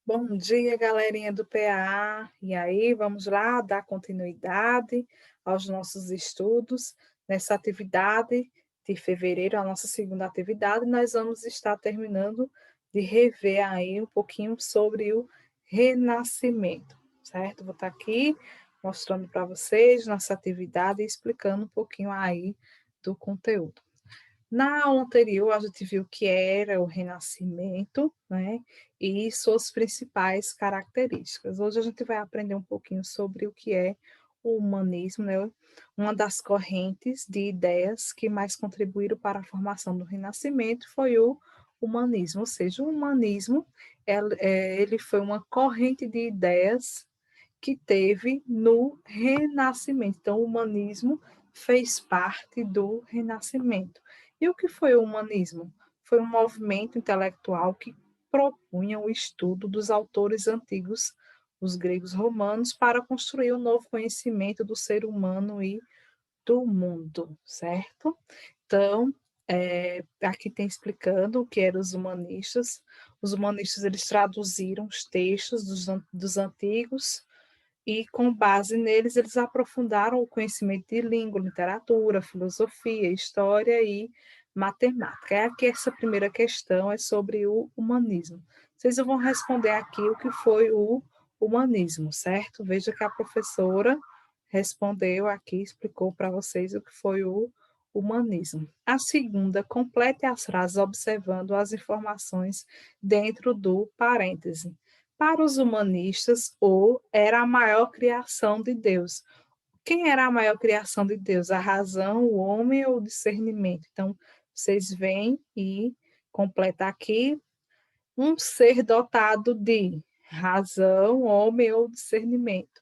Bom dia, galerinha do PA. E aí, vamos lá dar continuidade aos nossos estudos. Nessa atividade de fevereiro, a nossa segunda atividade, nós vamos estar terminando de rever aí um pouquinho sobre o renascimento, certo? Vou estar aqui mostrando para vocês nossa atividade e explicando um pouquinho aí do conteúdo. Na aula anterior, a gente viu o que era o Renascimento, né, e suas principais características. Hoje a gente vai aprender um pouquinho sobre o que é o humanismo, né, uma das correntes de ideias que mais contribuíram para a formação do Renascimento foi o humanismo, ou seja, o humanismo ele foi uma corrente de ideias que teve no Renascimento. Então, o humanismo fez parte do Renascimento. E o que foi o humanismo? Foi um movimento intelectual que propunha o estudo dos autores antigos, os gregos romanos, para construir um novo conhecimento do ser humano e do mundo, certo? Então, aqui tem explicando o que eram os humanistas. Os humanistas eles traduziram os textos dos antigos e, com base neles, eles aprofundaram o conhecimento de língua, literatura, filosofia, história e matemática. É aqui essa primeira questão é sobre o humanismo. Vocês vão responder aqui o que foi o humanismo, certo? Veja que a professora respondeu aqui, explicou para vocês o que foi o humanismo. A segunda, complete as frases observando as informações dentro do parêntese. Para os humanistas, o era a maior criação de Deus. Quem era a maior criação de Deus? A razão, o homem ou o discernimento? Então, vocês vêm e completa aqui um ser dotado de razão, homem ou discernimento,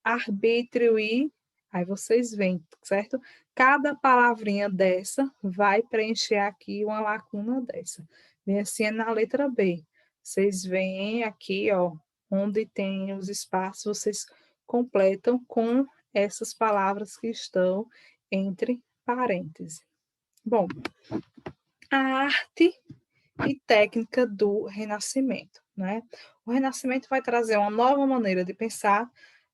arbítrio e aí vocês veem, certo? Cada palavrinha dessa vai preencher aqui uma lacuna dessa. Vem assim é na letra B. Vocês veem aqui, ó, onde tem os espaços, vocês completam com essas palavras que estão entre parênteses. Bom, a arte e técnica do Renascimento, né? O Renascimento vai trazer uma nova maneira de pensar,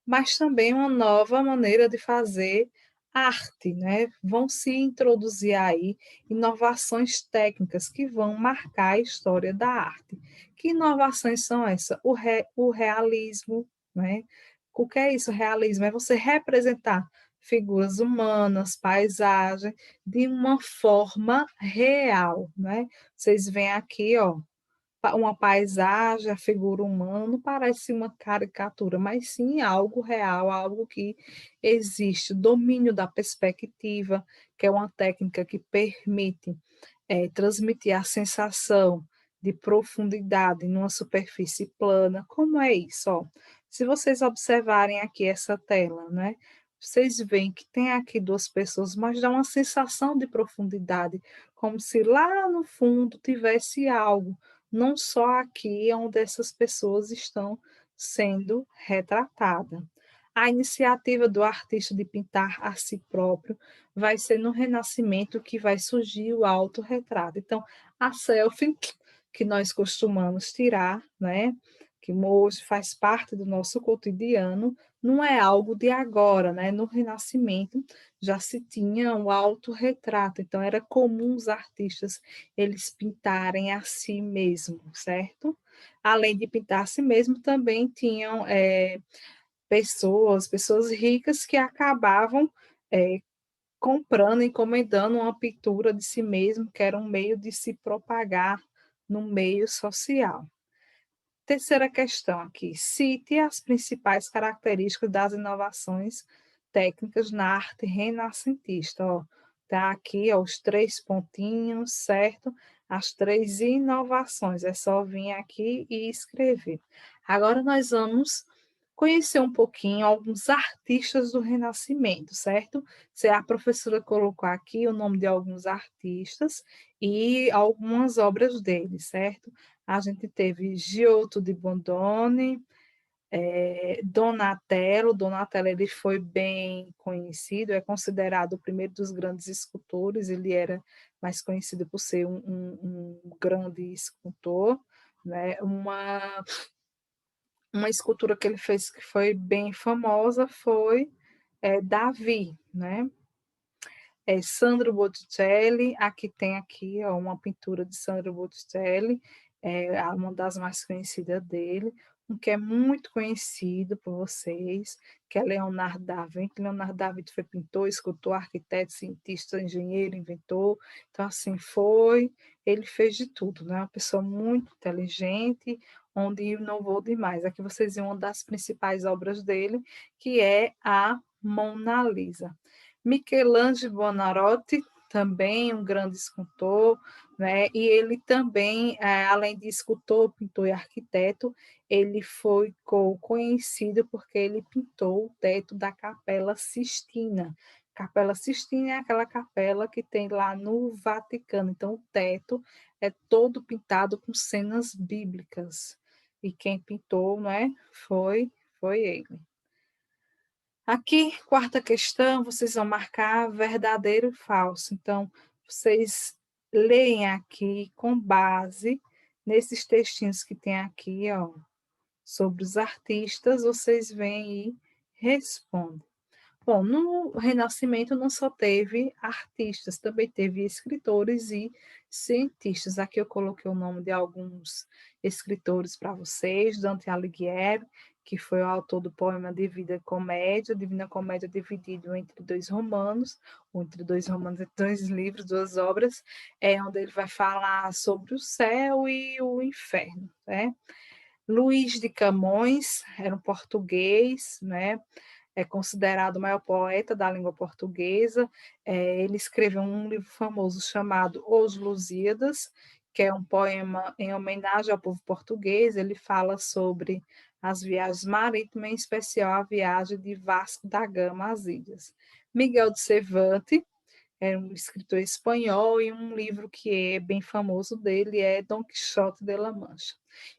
mas também uma nova maneira de fazer arte, né? Vão se introduzir aí inovações técnicas que vão marcar a história da arte. Que inovações são essas? O realismo, né? O que é isso, realismo? É você representar figuras humanas, paisagem, de uma forma real, né? Vocês veem aqui, ó, uma paisagem, a figura humana, não parece uma caricatura, mas sim algo real, algo que existe. O domínio da perspectiva, que é uma técnica que permite transmitir a sensação de profundidade numa superfície plana. Como é isso? Ó, se vocês observarem aqui essa tela, né? Vocês veem que tem aqui duas pessoas, mas dá uma sensação de profundidade, como se lá no fundo tivesse algo, não só aqui onde essas pessoas estão sendo retratadas. A iniciativa do artista de pintar a si próprio vai ser no Renascimento que vai surgir o autorretrato. Então, a selfie que nós costumamos tirar, né, que hoje faz parte do nosso cotidiano, não é algo de agora, né? No Renascimento já se tinha o autorretrato, então era comum os artistas eles pintarem a si mesmos, certo? Além de pintar a si mesmo, também tinham pessoas ricas que acabavam é, comprando, encomendando uma pintura de si mesmo, que era um meio de se propagar no meio social. Terceira questão aqui, cite as principais características das inovações técnicas na arte renascentista. Ó, tá aqui ó, os três pontinhos, certo? As três inovações. É só vir aqui e escrever. Agora nós vamos conhecer um pouquinho alguns artistas do Renascimento, certo? Se a professora colocou aqui o nome de alguns artistas e algumas obras deles, certo? A gente teve Giotto de Bondone, Donatello ele foi bem conhecido, é considerado o primeiro dos grandes escultores, ele era mais conhecido por ser um grande escultor, né? Uma escultura que ele fez que foi bem famosa foi, Davi, né. Sandro Botticelli, aqui tem aqui, ó, uma pintura de Sandro Botticelli, uma das mais conhecidas dele, um que é muito conhecido por vocês, que é Leonardo da Vinci. Leonardo da Vinci foi pintor, escultor, arquiteto, cientista, engenheiro, inventor, então assim, ele fez de tudo, né, uma pessoa muito inteligente, onde inovou demais. Aqui vocês veem uma das principais obras dele, que é a Mona Lisa. Michelangelo Buonarroti, também um grande escultor, né? E ele também, além de escultor, pintor e arquiteto, ele ficou conhecido porque ele pintou o teto da Capela Sistina. Capela Sistina é aquela capela que tem lá no Vaticano. Então, o teto é todo pintado com cenas bíblicas. E quem pintou, né, foi ele. Aqui, quarta questão, vocês vão marcar verdadeiro e falso. Então, vocês leem aqui com base nesses textinhos que tem aqui, ó, sobre os artistas, vocês vêm e respondem. Bom, no Renascimento não só teve artistas, também teve escritores e cientistas. Aqui eu coloquei o nome de alguns escritores para vocês: Dante Alighieri, que foi o autor do poema Divina Comédia dividido entre dois romanos, ou entre dois romanos, entre dois livros, duas obras, onde ele vai falar sobre o céu e o inferno, né? Luís de Camões era um português, né? É considerado o maior poeta da língua portuguesa. Ele escreveu um livro famoso chamado Os Lusíadas, que é um poema em homenagem ao povo português. Ele fala sobre as viagens marítimas, em especial a viagem de Vasco da Gama às ilhas. Miguel de Cervantes é um escritor espanhol, e um livro que é bem famoso dele é Dom Quixote de la Mancha.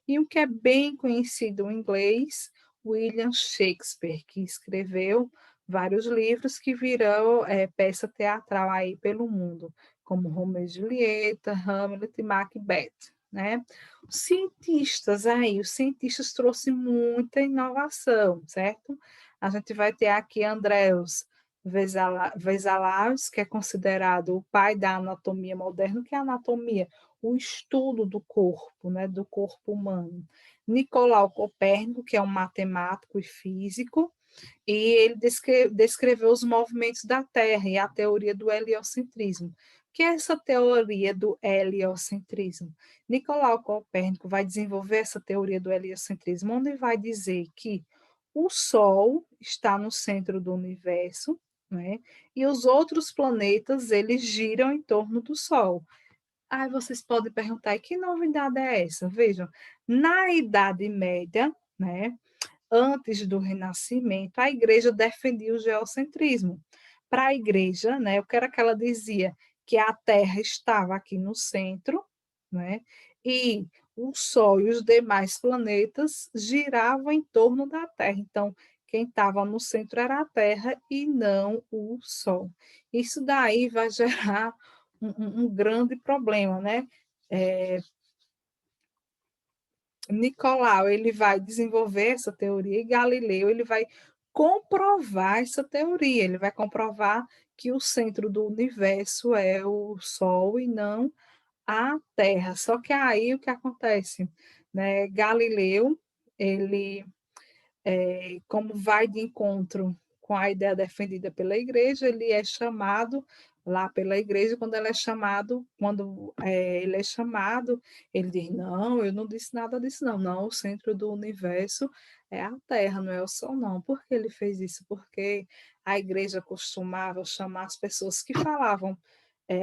E um que é bem conhecido em inglês, William Shakespeare, que escreveu vários livros que virão peça teatral aí pelo mundo, como Romeu e Julieta, Hamlet e Macbeth, né? Os cientistas trouxeram muita inovação, certo? A gente vai ter aqui Andreus Vesalius, que é considerado o pai da anatomia moderna. O que é anatomia? O estudo do corpo, né, do corpo humano. Nicolau Copérnico, que é um matemático e físico, e ele descreveu os movimentos da Terra e a teoria do heliocentrismo. O que é essa teoria do heliocentrismo? Nicolau Copérnico vai desenvolver essa teoria do heliocentrismo, onde vai dizer que o Sol está no centro do universo, né? E os outros planetas, eles giram em torno do Sol. Aí vocês podem perguntar, e que novidade é essa? Vejam, na Idade Média, né, antes do Renascimento, a igreja defendia o geocentrismo. Para a igreja, né, o que era que ela dizia? Que a Terra estava aqui no centro, né, e o Sol e os demais planetas giravam em torno da Terra. Então, quem estava no centro era a Terra e não o Sol. Isso daí vai gerar um grande problema, né? É, Nicolau, ele vai desenvolver essa teoria, e Galileu ele vai comprovar essa teoria. Ele vai comprovar que o centro do universo é o Sol e não a Terra. Só que aí o que acontece, né? Galileu, ele como vai de encontro com a ideia defendida pela igreja, ele é chamado lá pela igreja. Quando ele é chamado, ele diz: Não, eu não disse nada disso, não. Não, o centro do universo é a Terra, não é o Sol, não. Por que ele fez isso? Porque a igreja costumava chamar as pessoas que falavam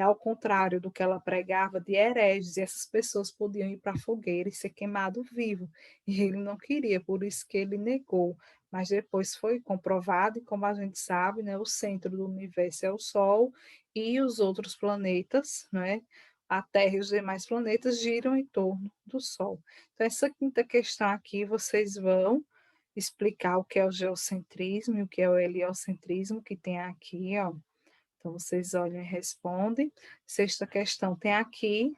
ao contrário do que ela pregava, de hereges, e essas pessoas podiam ir para a fogueira e ser queimado vivo. E ele não queria, por isso que ele negou. Mas depois foi comprovado, e como a gente sabe, né, o centro do universo é o Sol, e os outros planetas, né, a Terra e os demais planetas giram em torno do Sol. Então, essa quinta questão aqui, vocês vão explicar o que é o geocentrismo e o que é o heliocentrismo, que tem aqui, ó. Então, vocês olham e respondem. Sexta questão tem aqui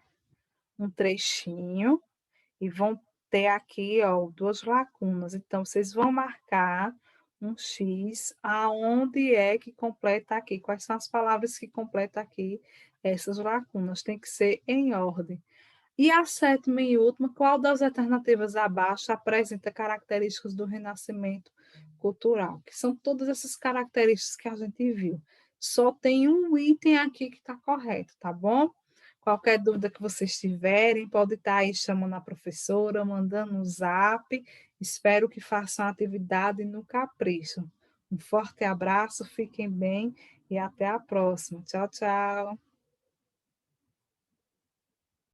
um trechinho, e vão ter aqui, ó, duas lacunas. Então, vocês vão marcar um X aonde é que completa aqui, quais são as palavras que completam aqui essas lacunas. Tem que ser em ordem. E a sétima e última, qual das alternativas abaixo apresenta características do renascimento cultural? Que são todas essas características que a gente viu. Só tem um item aqui que está correto, tá bom? Qualquer dúvida que vocês tiverem, pode estar aí chamando a professora, mandando um zap. Espero que façam a atividade no capricho. Um forte abraço, fiquem bem e até a próxima. Tchau, tchau.